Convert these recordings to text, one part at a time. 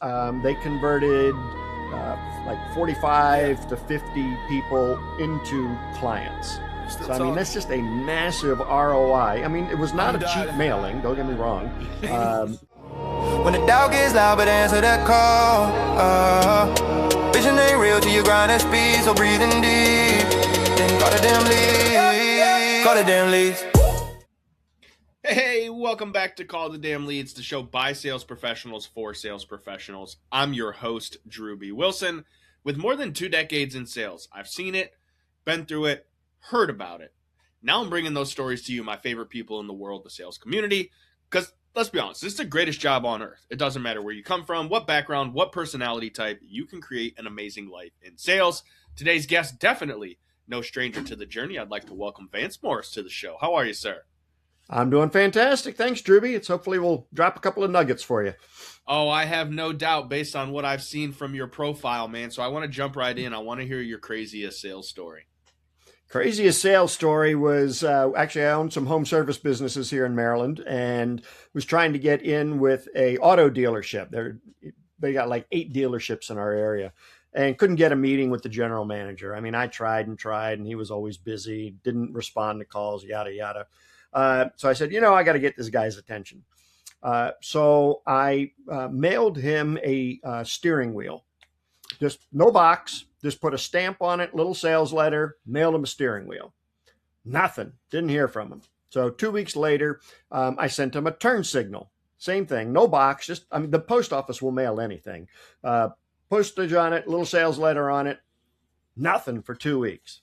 months, they converted like 45 to 50 people into clients. So, I mean, that's just a massive ROI. I mean, it was not a cheap mailing, don't get me wrong. When the doubt gets loud, but answer that call. Vision ain't real till you grind at speed, so breathing deep. Then call the damn leads. Call the damn leads. Hey, welcome back to Call the Damn Leads, the show by sales professionals for sales professionals. I'm your host, Drew B. Wilson. With more than 2 decades in sales, I've seen it, been through it, heard about it. Now I'm bringing those stories to you, my favorite people in the world, the sales community, because let's be honest, this is the greatest job on earth. It doesn't matter where you come from, what background, what personality type, you can create an amazing life in sales. Today's guest, definitely no stranger to the journey. I'd like to welcome Vance Morris to the show. How are you, sir? I'm doing fantastic. Thanks, Drewby. It's hopefully we'll drop a couple of nuggets for you. Oh, I have no doubt based on what I've seen from your profile, man. So I want to jump right in. I want to hear your craziest sales story. Craziest sales story was actually I owned some home service businesses here in Maryland and was trying to get in with a auto dealership. They got like 8 dealerships in our area and couldn't get a meeting with the general manager. I mean, I tried and he was always busy, didn't respond to calls, yada, yada. So I said, I got to get this guy's attention. So I mailed him a steering wheel, just no box, just put a stamp on it, little sales letter, mailed him a steering wheel. Nothing, didn't hear from him. So 2 weeks later, I sent him a turn signal. Same thing, no box, the post office will mail anything. Postage on it, little sales letter on it, nothing for 2 weeks.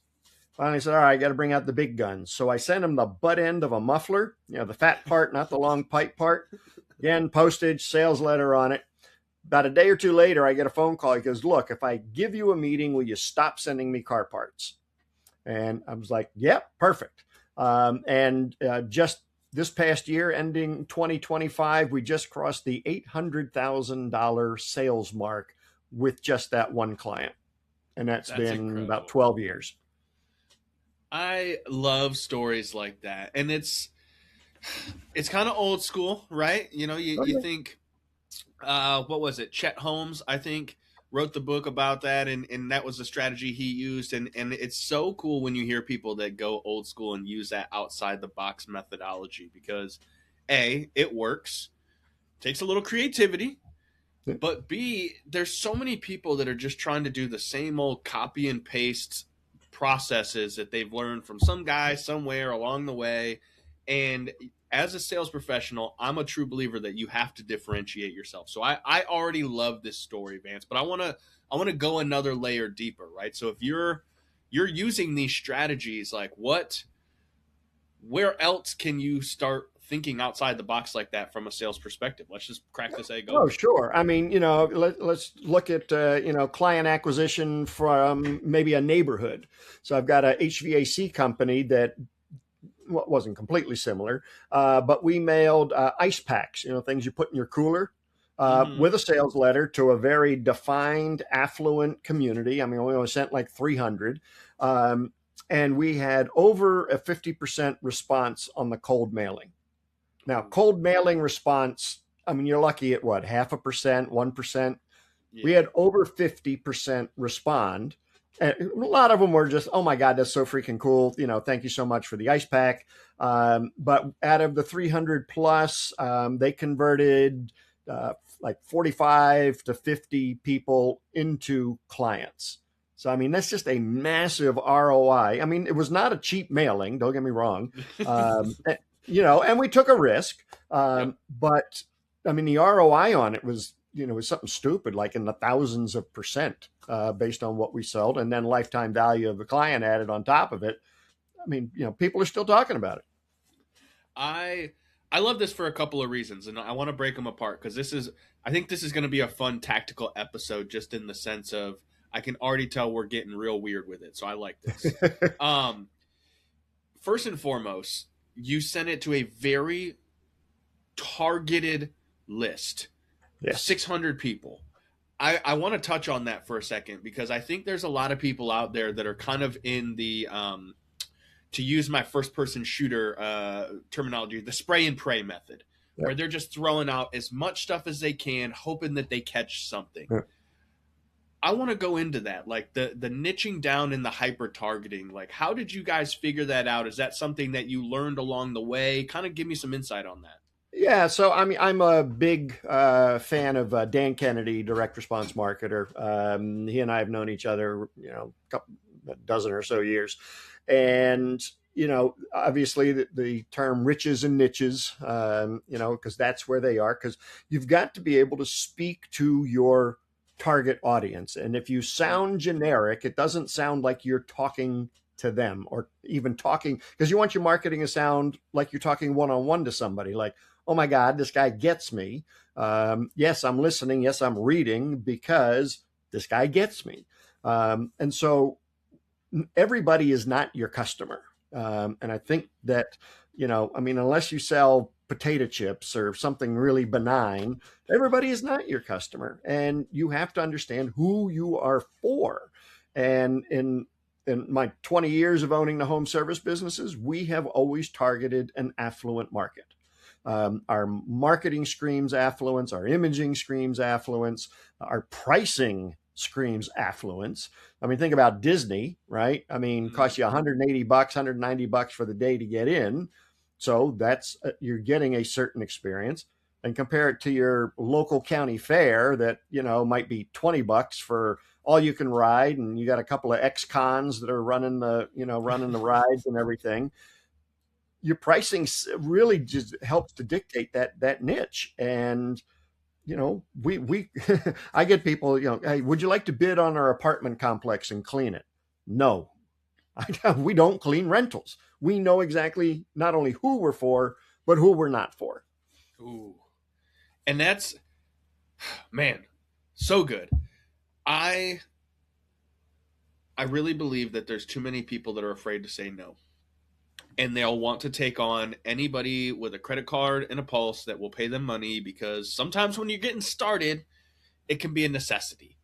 Finally said, all right, I got to bring out the big guns. So I sent him the butt end of a muffler, the fat part, not the long pipe part. Again, postage, sales letter on it. About a day or two later, I get a phone call. He goes, look, if I give you a meeting, will you stop sending me car parts? And I was like, yep, perfect. Just this past year, ending 2025, we just crossed the $800,000 sales mark with just that one client. And that's been incredible. About 12 years. I love stories like that. And it's kind of old school, right? You think, what was it? Chet Holmes, I think, wrote the book about that. And that was the strategy he used. And it's so cool when you hear people that go old school and use that outside the box methodology because A, it works, takes a little creativity, but B, there's so many people that are just trying to do the same old copy and paste processes that they've learned from some guy somewhere along the way. And as a sales professional, I'm a true believer that you have to differentiate yourself. So I already love this story, Vance, but I want to go another layer deeper, right? So if you're using these strategies, like where else can you start thinking outside the box like that from a sales perspective? Let's just crack this egg open. Oh, sure. I mean, let's look at, client acquisition from maybe a neighborhood. So I've got a HVAC company that wasn't completely similar, but we mailed ice packs, things you put in your cooler with a sales letter to a very defined, affluent community. I mean, we only sent like 300. And we had over a 50% response on the cold mailing. Now, cold mailing response, I mean, you're lucky at what, 0.5%, 1%? Yeah. We had over 50% respond. And a lot of them were just, oh my God, that's so freaking cool. Thank you so much for the ice pack. But out of the 300 plus, they converted like 45 to 50 people into clients. So, I mean, that's just a massive ROI. I mean, it was not a cheap mailing, don't get me wrong. And we took a risk, but I mean, the ROI on it was, was something stupid, like in the thousands of percent based on what we sold. And then lifetime value of the client added on top of it. I mean, people are still talking about it. I love this for a couple of reasons, and I want to break them apart because I think this is going to be a fun tactical episode just in the sense of I can already tell we're getting real weird with it. So I like this. First and foremost, you sent it to a very targeted list. Yes. 600 people. I want to touch on that for a second because I think there's a lot of people out there that are kind of in the, to use my first person shooter terminology, the spray and pray method, Yep. where they're just throwing out as much stuff as they can, hoping that they catch something. Yep. I want to go into that, like the niching down and the hyper targeting. Like, how did you guys figure that out? Is that something that you learned along the way? Kind of give me some insight on that. Yeah, so I mean, I'm a big fan of Dan Kennedy, direct response marketer. He and I have known each other, a dozen or so years, and obviously the term riches and niches, because that's where they are. Because you've got to be able to speak to your target audience, and if you sound generic, it doesn't sound like you're talking to them or even talking, because you want your marketing to sound like you're talking one-on-one to somebody, like, oh my God, this guy gets me. Yes, I'm listening. Yes, I'm reading because this guy gets me. And so everybody is not your customer. And I think that, unless you sell potato chips or something really benign, everybody is not your customer. And you have to understand who you are for. And in my 20 years of owning the home service businesses, we have always targeted an affluent market. Our marketing screams affluence, our imaging screams affluence, our pricing screams affluence. I mean, think about Disney, right? I mean, costs you $180, $190 for the day to get in. So that's, you're getting a certain experience, and compare it to your local county fair that, might be $20 for all you can ride. And you got a couple of ex-cons that are running the rides and everything. Your pricing really just helps to dictate that niche. And, we I get people, hey, would you like to bid on our apartment complex and clean it? No, we don't clean rentals. We know exactly not only who we're for, but who we're not for. Ooh. And that's, man, so good. I really believe that there's too many people that are afraid to say no. And they'll want to take on anybody with a credit card and a pulse that will pay them money, because sometimes when you're getting started, it can be a necessity.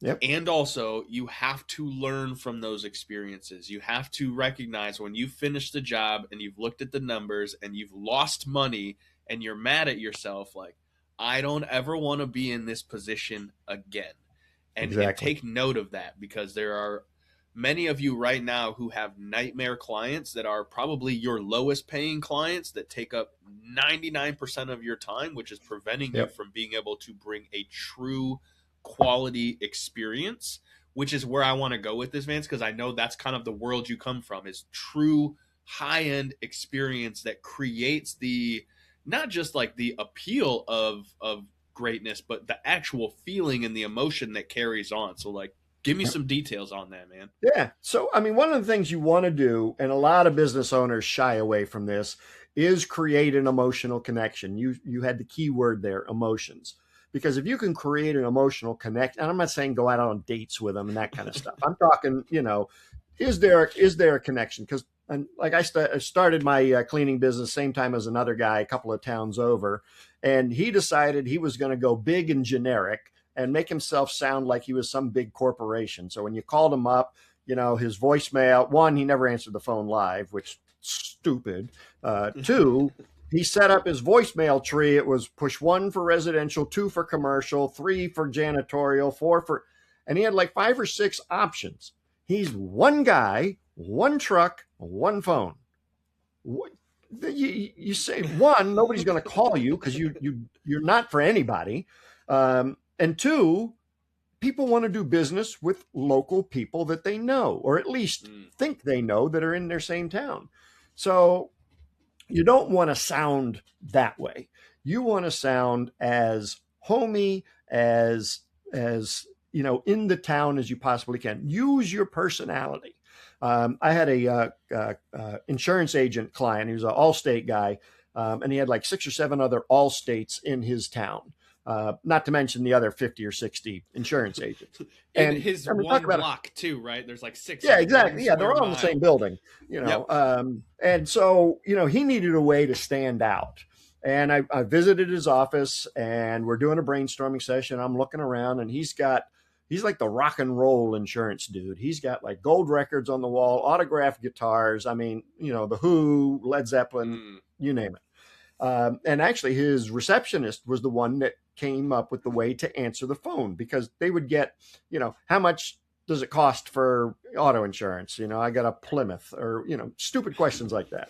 Yep. And also, you have to learn from those experiences. You have to recognize when you finish the job and you've looked at the numbers and you've lost money and you're mad at yourself, like, I don't ever want to be in this position again. And take note of that, because there are many of you right now who have nightmare clients that are probably your lowest paying clients that take up 99% of your time, which is preventing you from being able to bring a true quality experience, which is where I want to go with this, Vance, because I know that's kind of the world you come from, is true high-end experience that creates the, not just like the appeal of greatness, but the actual feeling and the emotion that carries on. So like, give me some details on that, man. Yeah. So, I mean, one of the things you want to do, and a lot of business owners shy away from this, is create an emotional connection. You had the key word there, emotions. Because if you can create an emotional connection, and I'm not saying go out on dates with them and that kind of stuff. I'm talking, is there a connection? Because like I started my cleaning business same time as another guy a couple of towns over, and he decided he was going to go big and generic and make himself sound like he was some big corporation. So when you called him up, his voicemail, one, he never answered the phone live, which stupid. Two, he set up his voicemail tree. It was push 1 for residential, 2 for commercial, 3 for janitorial, 4 for, and he had like 5 or 6 options. He's one guy, one truck, one phone. You say, one, nobody's going to call you because you're not for anybody. And 2, people want to do business with local people that they know, or at least think they know, that are in their same town. So you don't want to sound that way. You want to sound as homey, as in the town as you possibly can. Use your personality. I had a insurance agent client. He was an Allstate guy, and he had like 6 or 7 other Allstates in his town. Not to mention the other 50 or 60 insurance agents. And his one block too, right? There's like 6. Yeah, exactly. Yeah, they're all in the same building, Yep. And so, he needed a way to stand out. And I visited his office, and we're doing a brainstorming session. I'm looking around, and he's like the rock and roll insurance dude. He's got like gold records on the wall, autographed guitars. I mean, the Who, Led Zeppelin, you name it. And actually, his receptionist was the one that came up with the way to answer the phone, because they would get, how much does it cost for auto insurance? I got a Plymouth, or, stupid questions like that.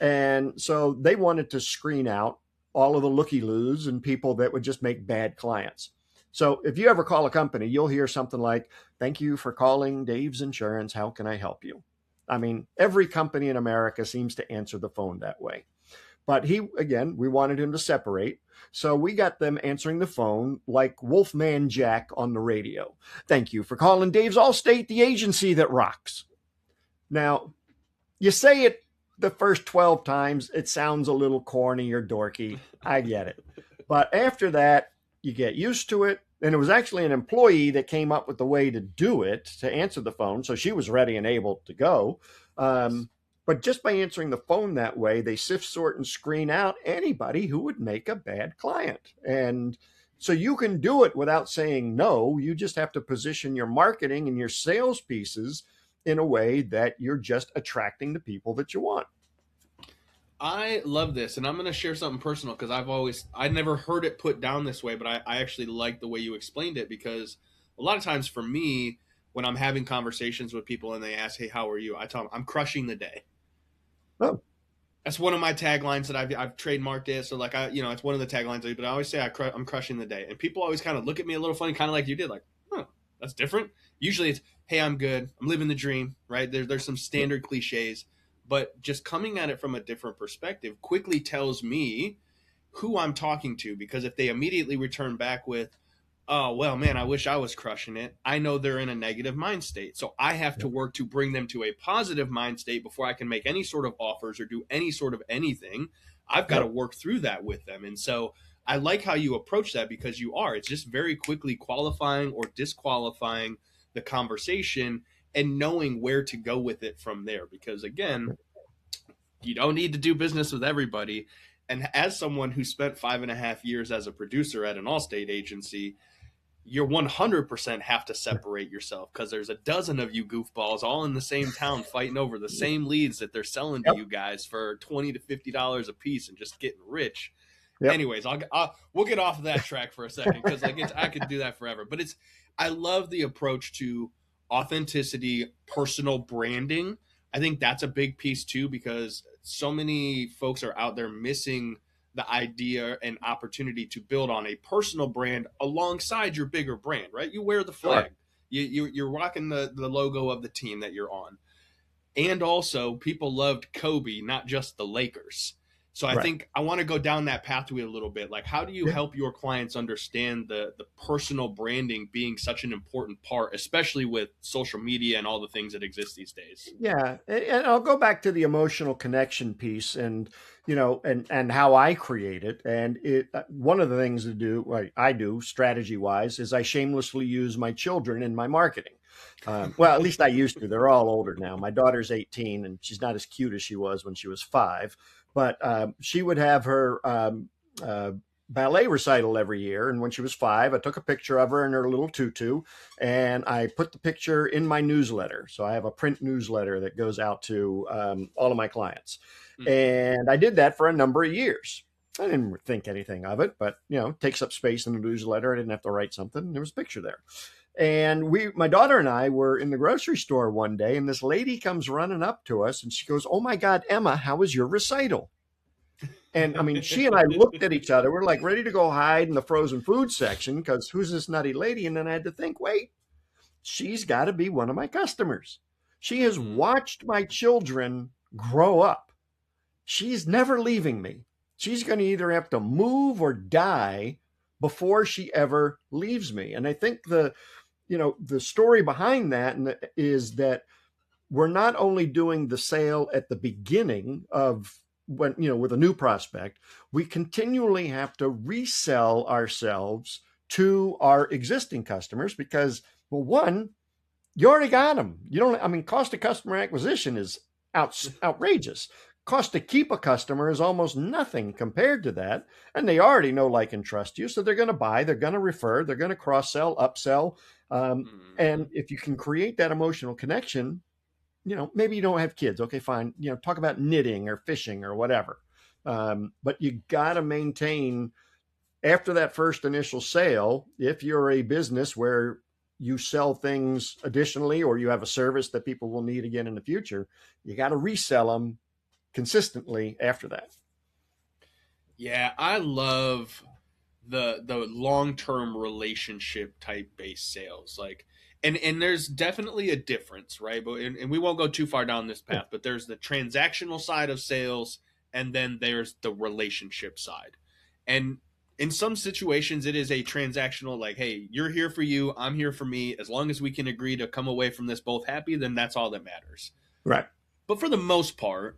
And so they wanted to screen out all of the looky-loos and people that would just make bad clients. So if you ever call a company, you'll hear something like, "Thank you for calling Dave's Insurance. How can I help you?" I mean, every company in America seems to answer the phone that way. But we wanted him to separate. So we got them answering the phone like Wolfman Jack on the radio. "Thank you for calling Dave's Allstate, the agency that rocks." Now, you say it the first 12 times, it sounds a little corny or dorky. I get it. But after that, you get used to it. And it was actually an employee that came up with the way to do it, to answer the phone. So she was ready and able to go. But just by answering the phone that way, they sift, sort, and screen out anybody who would make a bad client. And so you can do it without saying no. You just have to position your marketing and your sales pieces in a way that you're just attracting the people that you want. I love this, and I'm going to share something personal, because I never heard it put down this way, but I actually like the way you explained it, because a lot of times for me, when I'm having conversations with people and they ask, "Hey, how are you?" I tell them, "I'm crushing the day." Oh, That's one of my taglines that I've trademarked it. So like it's one of the taglines, but I always say I'm crushing the day, and people always kind of look at me a little funny, kind of like you did, like, "Huh, that's different." Usually it's, "Hey, I'm good. I'm living the dream," right? There's some standard cliches, but just coming at it from a different perspective quickly tells me who I'm talking to, because if they immediately return back with, "Oh, well, man, I wish I was crushing it," I know they're in a negative mind state. So I have to work to bring them to a positive mind state before I can make any sort of offers or do any sort of anything. I've got to work through that with them. And so I like how you approach that, because it's just very quickly qualifying or disqualifying the conversation and knowing where to go with it from there. Because again, you don't need to do business with everybody. And as someone who spent 5.5 years as a producer at an Allstate agency, you're 100% have to separate yourself, because there's a dozen of you goofballs all in the same town fighting over the same leads that they're selling to you guys for $20 to $50 a piece and just getting rich. Yep. Anyways, we'll get off of that track for a second, because I could do that forever. But I love the approach to authenticity, personal branding. I think that's a big piece too, because so many folks are out there missing the idea and opportunity to build on a personal brand alongside your bigger brand, right? You wear the flag. Sure. You're rocking the logo of the team that you're on. And also, people loved Kobe, not just the Lakers. So I think I want to go down that pathway a little bit. Like, how do you help your clients understand the personal branding being such an important part, especially with social media and all the things that exist these days? Yeah. And I'll go back to the emotional connection piece, and, and how I create it. And one of the things I do strategy wise is I shamelessly use my children in my marketing. Well, at least I used to. They're all older now. My daughter's 18, and she's not as cute as she was when she was 5. But she would have her ballet recital every year. And when she was 5, I took a picture of her in her little tutu, and I put the picture in my newsletter. So I have a print newsletter that goes out to all of my clients. Mm-hmm. And I did that for a number of years. I didn't think anything of it, but, it takes up space in the newsletter. I didn't have to write something. There was a picture there. And my daughter and I were in the grocery store one day, and this lady comes running up to us, and she goes, "Oh my God, Emma, how was your recital?" And I mean, she and I looked at each other. We're like ready to go hide in the frozen food section, because who's this nutty lady? And then I had to think, wait, she's got to be one of my customers. She has watched my children grow up. She's never leaving me. She's going to either have to move or die before she ever leaves me. And I think the story behind that is that we're not only doing the sale at the beginning of when, with a new prospect, we continually have to resell ourselves to our existing customers, because, well, one, you already got them. Cost of customer acquisition is outrageous. Cost to keep a customer is almost nothing compared to that. And they already know, like, and trust you. So they're going to buy, they're going to refer, they're going to cross-sell, upsell. And if you can create that emotional connection, maybe you don't have kids. Okay, fine. Talk about knitting or fishing or whatever. But you got to maintain after that first initial sale. If you're a business where you sell things additionally, or you have a service that people will need again in the future, you got to resell them consistently after that. Yeah, I love the long-term relationship type based sales. Like, and there's definitely a difference, right? But and we won't go too far down this path, but there's the transactional side of sales, and then there's the relationship side. And in some situations it is a transactional, like, hey, you're here for you, I'm here for me. As long as we can agree to come away from this both happy, then that's all that matters. Right. But for the most part,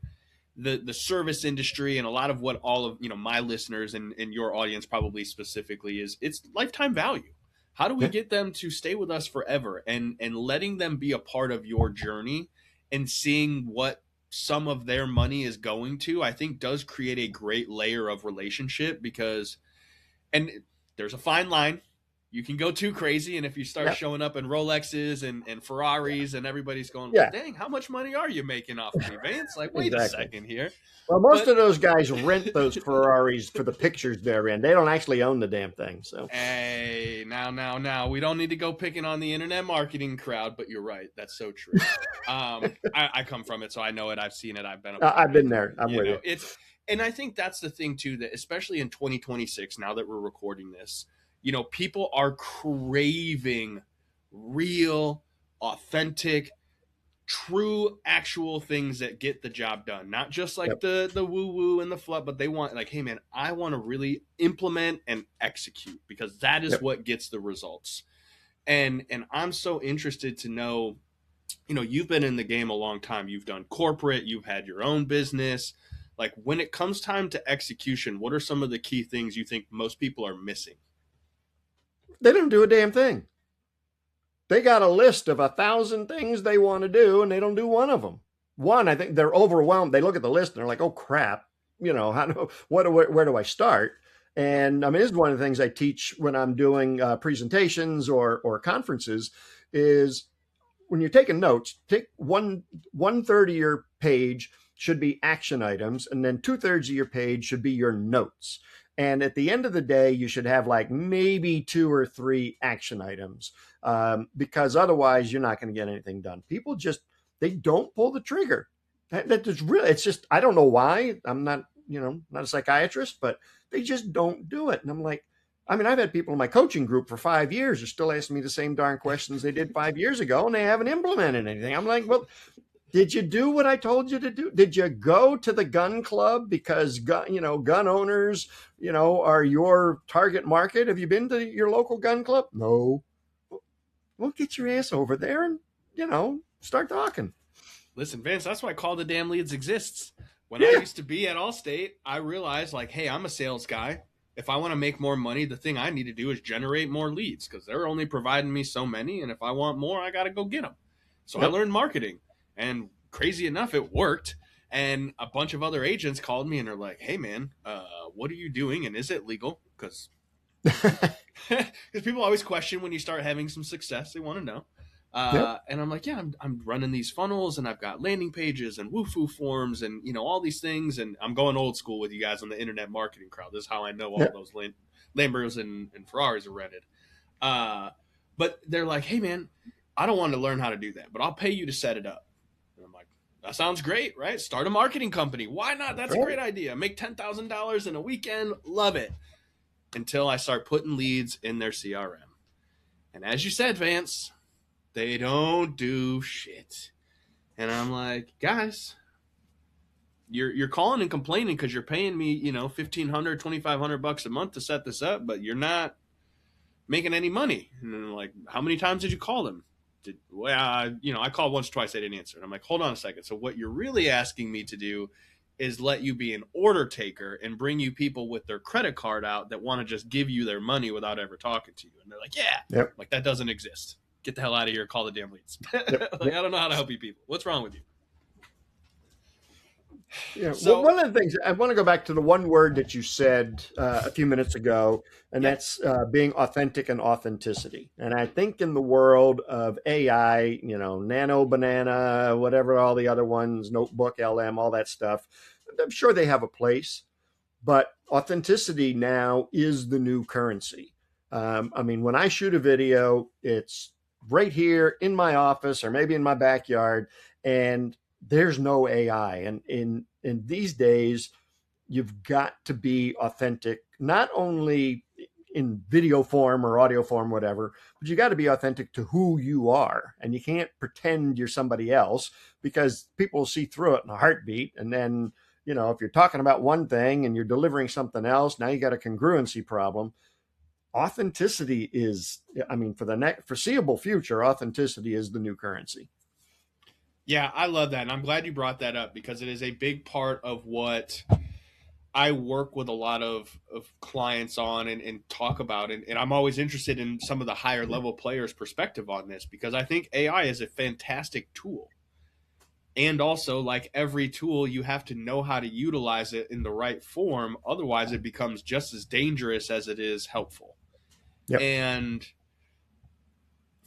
the service industry and a lot of what all of my listeners and your audience probably specifically is, it's lifetime value. How do we get them to stay with us forever, and letting them be a part of your journey and seeing what some of their money is going to, I think does create a great layer of relationship. Because, and there's a fine line. You can go too crazy, and if you start showing up in Rolexes and Ferraris, and everybody's going, well, dang, how much money are you making off of me, Vance? Like, wait a second here. Well, most of those guys rent those Ferraris for the pictures they're in. They don't actually own the damn thing. So, hey, now, we don't need to go picking on the internet marketing crowd, but you're right. That's so true. I come from it, so I know it. I've seen it. I've been there. I'm with you. And I think that's the thing too, that especially in 2026, now that we're recording this, people are craving real, authentic, true, actual things that get the job done. Not just like the woo-woo and the fluff, but they want, like, hey man, I want to really implement and execute, because that is what gets the results. And I'm so interested to know, you've been in the game a long time. You've done corporate, you've had your own business. Like, when it comes time to execution, what are some of the key things you think most people are missing? They don't do a damn thing. They got a list of 1,000 things they want to do, and they don't do one of them. One, I think they're overwhelmed. They look at the list and they're like, "Oh crap! Where do I start?" And I mean, this is one of the things I teach when I'm doing presentations or conferences. Is when you're taking notes, take one third of your page should be action items, and then 2/3 of your page should be your notes. And at the end of the day, you should have like maybe 2 or 3 action items, because otherwise you're not going to get anything done. People they don't pull the trigger. That is really, it's just, I don't know why. I'm not, not a psychiatrist, but they just don't do it. And I'm like, I mean, I've had people in my coaching group for 5 years who are still asking me the same darn questions they did 5 years ago, and they haven't implemented anything. I'm like, well, did you do what I told you to do? Did you go to the gun club because gun owners, are your target market? Have you been to your local gun club? No. Well, get your ass over there and, start talking. Listen, Vince, that's why Call the Damn Leads exists. When I used to be at Allstate, I realized, like, hey, I'm a sales guy. If I want to make more money, the thing I need to do is generate more leads, because they're only providing me so many. And if I want more, I got to go get them. So I learned marketing. And crazy enough, it worked. And a bunch of other agents called me and they're like, hey, man, what are you doing? And is it legal? Because people always question when you start having some success. They want to know. And I'm like, yeah, I'm running these funnels, and I've got landing pages and woo-foo forms and, all these things. And I'm going old school with you guys on the internet marketing crowd. This is how I know all those Lambos and Ferraris are rented. But they're like, hey, man, I don't want to learn how to do that, but I'll pay you to set it up. And I'm like, that sounds great, right? Start a marketing company. Why not? That's a great idea. Make $10,000 in a weekend. Love it. Until I start putting leads in their CRM. And as you said, Vance, they don't do shit. And I'm like, guys, you're calling and complaining because you're paying me, $1,500, $2,500 a month to set this up, but you're not making any money. And I'm like, how many times did you call them? I called once or twice. They didn't answer. And I'm like, hold on a second. So what you're really asking me to do is let you be an order taker and bring you people with their credit card out that want to just give you their money without ever talking to you. And they're like, yeah, like that doesn't exist. Get the hell out of here. Call the damn leads. I don't know how to help you people. What's wrong with you? Yeah. So, one of the things, I want to go back to the one word that you said a few minutes ago, and that's being authentic and authenticity. And I think in the world of AI, Nano Banana, whatever, all the other ones, Notebook, LM, all that stuff, I'm sure they have a place. but authenticity now is the new currency. I mean, when I shoot a video, it's right here in my office or maybe in my backyard, and there's no AI. And in these days, you've got to be authentic, not only in video form or audio form, whatever, but you got to be authentic to who you are. And you can't pretend you're somebody else, because people will see through it in a heartbeat. And then, if you're talking about one thing and you're delivering something else, now you got a congruency problem. Authenticity is, I mean, for the next foreseeable future, authenticity is the new currency. Yeah, I love that. And I'm glad you brought that up because it is a big part of what I work with a lot of clients on and talk about. And I'm always interested in some of the higher level players' perspective on this because I think AI is a fantastic tool. And also, like every tool, you have to know how to utilize it in the right form. Otherwise, it becomes just as dangerous as it is helpful. Yep. And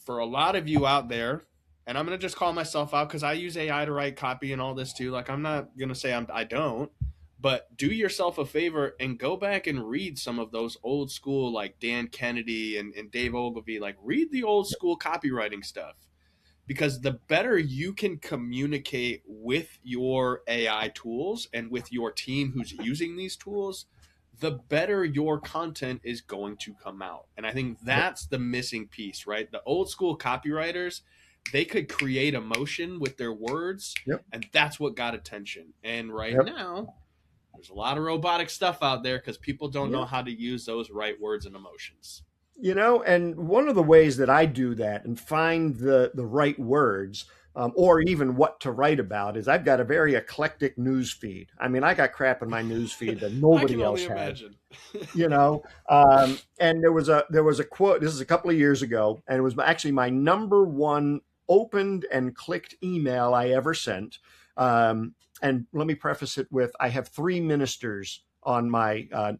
for a lot of you out there, and I'm going to just call myself out because I use AI to write copy and all this too. Like, I'm not going to say I don't. But do yourself a favor and go back and read some of those old school, like Dan Kennedy and Dave Ogilvy. Like, read the old school copywriting stuff. Because the better you can communicate with your AI tools and with your team who's using these tools, the better your content is going to come out. And I think that's the missing piece, right? The old school copywriters, they could create emotion with their words, and that's what got attention. And right now, there's a lot of robotic stuff out there because people don't know how to use those right words and emotions. And one of the ways that I do that and find the right words, or even what to write about, is I've got a very eclectic news feed. I mean, I got crap in my news feed that nobody else has. And there was a quote. This is a couple of years ago, and it was actually my number one opened and clicked email I ever sent. And let me preface it with, I have 3 ministers on my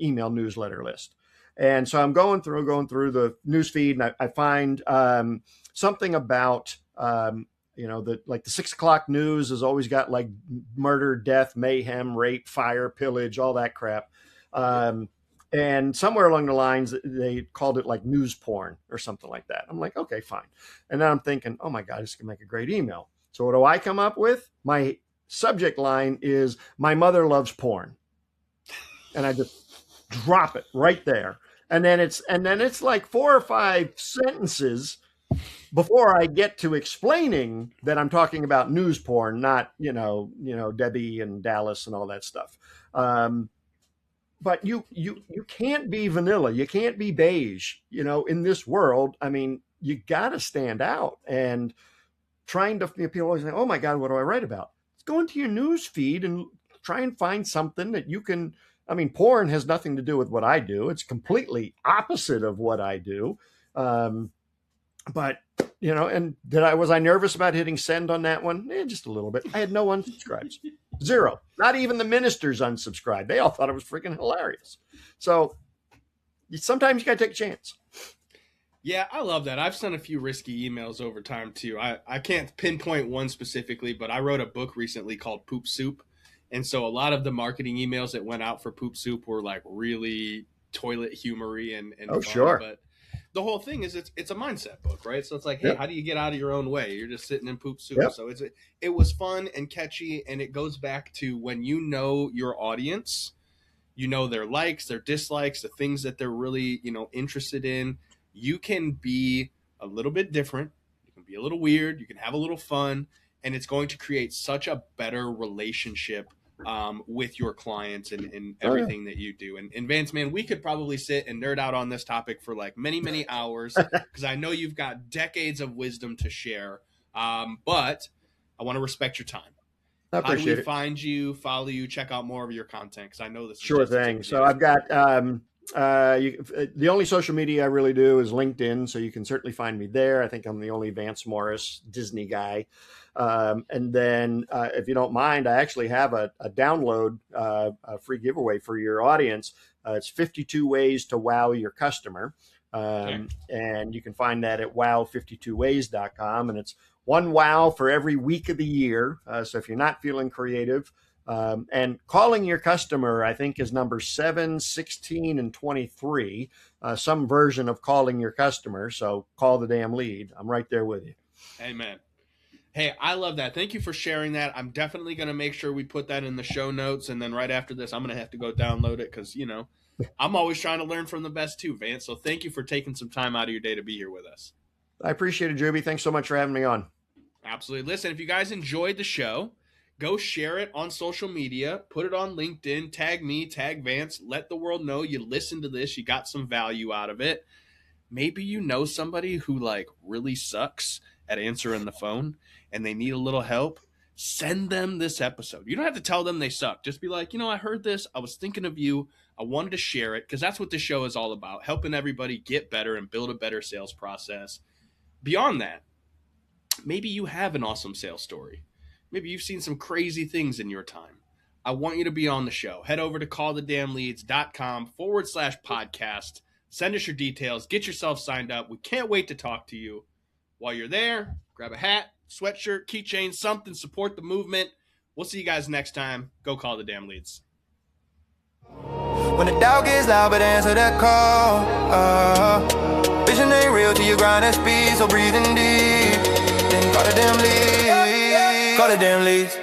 email newsletter list. And so I'm going through the news feed, and I find something about, the 6 o'clock news has always got like murder, death, mayhem, rape, fire, pillage, all that crap. And somewhere along the lines, they called it like news porn or something like that. I'm like, okay, fine. And then I'm thinking, oh my God, this can make a great email. So what do I come up with? My subject line is, my mother loves porn. And I just drop it right there. And then it's like 4 or 5 sentences before I get to explaining that I'm talking about news porn, not, Debbie and Dallas and all that stuff. But you can't be vanilla. You can't be beige, in this world. I mean, you got to stand out. And trying to, people always say, oh my God, what do I write about? Let's go into your news feed and try and find something that you can. I mean, porn has nothing to do with what I do. It's completely opposite of what I do. But, and was I nervous about hitting send on that one? Just a little bit. I had no unsubscribes. 0. Not even the ministers unsubscribed. They all thought it was freaking hilarious. So sometimes you got to take a chance. Yeah, I love that. I've sent a few risky emails over time too. I can't pinpoint one specifically, but I wrote a book recently called Poop Soup. And so a lot of the marketing emails that went out for Poop Soup were like really toilet humory and oh, fun. Sure. But the whole thing is it's a mindset book, right? So it's like, hey, how do you get out of your own way? You're just sitting in poop soup. So it was fun and catchy, and it goes back to when you know your audience, you know their likes, their dislikes, the things that they're really, interested in. You can be a little bit different. You can be a little weird. You can have a little fun, and it's going to create such a better relationship with your clients and everything that you do. And Vance, man, we could probably sit and nerd out on this topic for like many, many hours because I know you've got decades of wisdom to share. But I want to respect your time. I appreciate it. How do we find you, follow you, check out more of your content? Because I know this is sure thing. So I've got the only social media I really do is LinkedIn, so you can certainly find me there. I think I'm the only Vance Morris Disney guy. And then if you don't mind, I actually have a download, a free giveaway for your audience. It's 52 ways to wow your customer. And you can find that at wow52ways.com. And it's one wow for every week of the year. So if you're not feeling creative, And calling your customer, I think, is number 7, 16, and 23. Some version of calling your customer. So call the damn lead. I'm right there with you. Amen. Hey, I love that. Thank you for sharing that. I'm definitely going to make sure we put that in the show notes. And then right after this, I'm going to have to go download it because, I'm always trying to learn from the best too, Vance. So thank you for taking some time out of your day to be here with us. I appreciate it, Juby. Thanks so much for having me on. Absolutely. Listen, if you guys enjoyed the show, go share it on social media, put it on LinkedIn, tag me, tag Vance, let the world know you listened to this, you got some value out of it. Maybe you know somebody who really sucks at answering the phone and they need a little help. Send them this episode. You don't have to tell them they suck. Just be like, I heard this. I was thinking of you. I wanted to share it because that's what this show is all about, helping everybody get better and build a better sales process. Beyond that, maybe you have an awesome sales story. Maybe you've seen some crazy things in your time. I want you to be on the show. Head over to callthedamnleads.com/podcast. Send us your details. Get yourself signed up. We can't wait to talk to you. While you're there, grab a hat, sweatshirt, keychain, something. Support the movement. We'll see you guys next time. Go call the damn leads. When the doubt gets loud, but answer that call. Vision ain't real till you grind that speed, so breathing deep. Then call the damn leads. Call the damn leads.